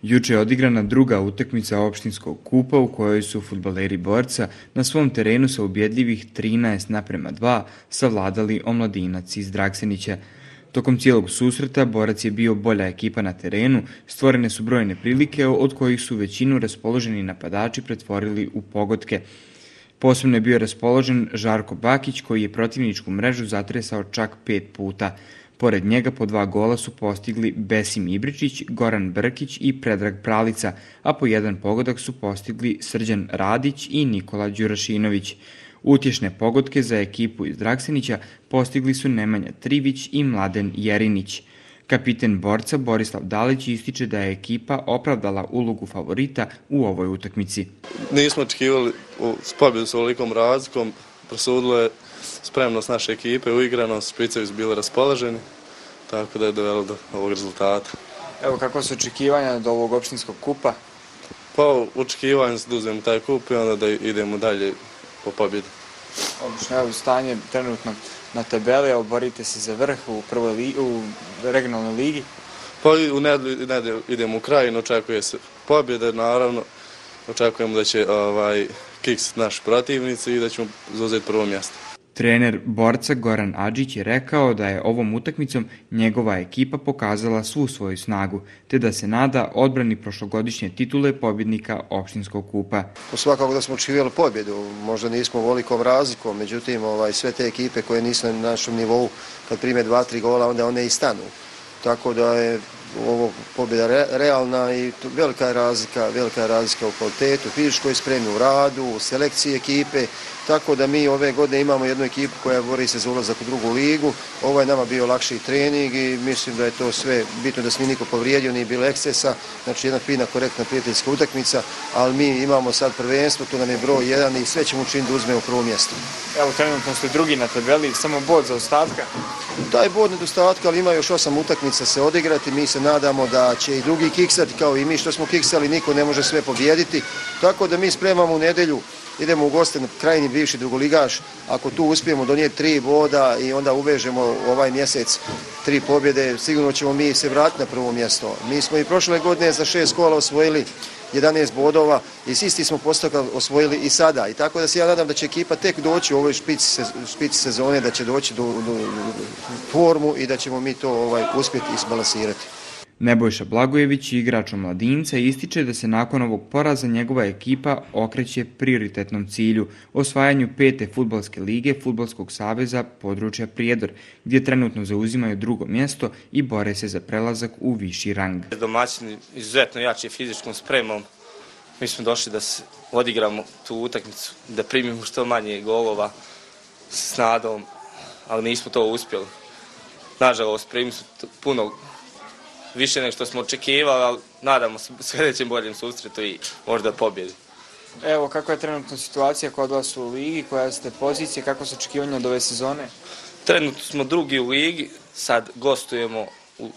Juče je odigrana druga utakmica opštinskog kupa u kojoj su fudbaleri Borca na svom terenu sa ubjedljivih 13:2 savladali Omladinac iz Dragsenića. Tokom cijelog susreta Borac je bio bolja ekipa na terenu, stvorene su brojne prilike od kojih su većinu raspoloženi napadači pretvorili u pogodke. Posebno je bio raspoložen Žarko Bakić koji je protivničku mrežu zatresao čak 5 puta. Pored njega po 2 gola su postigli Besim Ibričić, Goran Brkić i Predrag Pralica, a po 1 pogodak su postigli Srđan Radić i Nikola Đurašinović. Utješne pogodke za ekipu iz Dragsenića postigli su Nemanja Trivić i Mladen Jerinić. Kapiten Borca Borislav Dalić ističe da je ekipa opravdala ulogu favorita u ovoj utakmici. Nismo očekivali pobjedu s ovolikom razlikom, prosudilo je spremnost naše ekipe, uigranost, špicevi su bili raspoloženi, tako da je dovelo do ovog rezultata. Evo, kako su očekivanja do ovog opštinskog kupa? Pa očekivanja da uzmemo taj kup i onda da idemo dalje po pobjedi. Odlično, evo stanje trenutno na tabeli, evo borite se za vrh u regionalnoj ligi. Pa u nedelju idemo u Krajinu, očekuje se pobjeda, naravno. Očekujemo da će kiks naši protivnici i da ćemo zauzeti prvo mjesto. Trener Borca Goran Adžić je rekao da je ovom utakmicom njegova ekipa pokazala svu svoju snagu, te da se nada odbrani prošlogodišnje titule pobjednika opštinskog kupa. Svakako da smo očekivali pobjedu, možda nismo velikom razlikom, međutim sve te ekipe koje nisu na našem nivou, kad prime 2-3 gola, onda one i stanu. Tako da je ovo pobjeda realna i velika je razlika u kvalitetu, fizičkoj spremi, u radu, u selekciji ekipe, tako da mi ove godine imamo jednu ekipu koja bori se za ulazak u drugu ligu. Ovo je nama bio lakši trening i mislim da je to sve bitno, da se niko povrijedio, nije bilo ekscesa, znači jedna fina, korektna, prijateljska utakmica, ali mi imamo sad prvenstvo, to nam je broj 1 i sve ćemo učiniti da uzmemo prvo mjesto. Evo, trenutno ste drugi na tabeli, samo bod za ostatka. Taj bod nedostatka, ali ima još 8 utakmica se odigrati, mi se nadamo da će i drugi kiksati kao i mi što smo kiksali, niko ne može sve pobijediti, tako da mi spremamo u nedjelju, idemo u goste na Krajini, bivši drugoligaš, ako tu uspijemo donijeti 3 boda i onda uvežemo ovaj mjesec 3 pobjede, sigurno ćemo mi se vratiti na prvo mjesto. Mi smo i prošle godine za 6 kola osvojili 11 bodova i isti smo postotak osvojili i sada. I tako da se ja nadam da će ekipa tek doći u ovoj špici sezone, da će doći do formu i da ćemo mi to uspjeti izbalansirati. Nebojša Blagojević, igrač Omladinca, ističe da se nakon ovog poraza njegova ekipa okreće prioritetnom cilju, osvajanju 5. fudbalske lige Fudbalskog saveza područja Prijedor, gdje trenutno zauzimaju drugo mjesto i bore se za prelazak u viši rang. Domaćini izuzetno jači fizičkom spremom. Mi smo došli da se odigramo tu utakmicu, da primimo što manje golova s nadom, ali nismo to uspjeli. Nažalost, primili su puno više nego što smo očekivali, ali nadamo se sljedećem boljem susretu i možda pobjedi. Evo, kakva je trenutna situacija kod vas u ligi, koja ste pozicije, kako su očekivanja od ove sezone? Trenutno smo drugi u ligi, sad gostujemo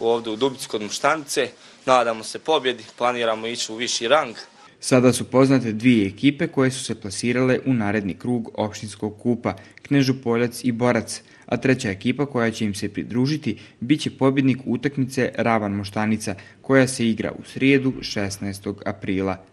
ovdje u Dubici kod Moštanice, nadamo se pobjedi, planiramo ići u viši rang. Sada su poznate 2 ekipe koje su se plasirale u naredni krug opštinskog kupa, Knežu Poljac i Borac, a treća ekipa koja će im se pridružiti bit će pobjednik utakmice Ravan Moštanica, koja se igra u srijedu 16. aprila.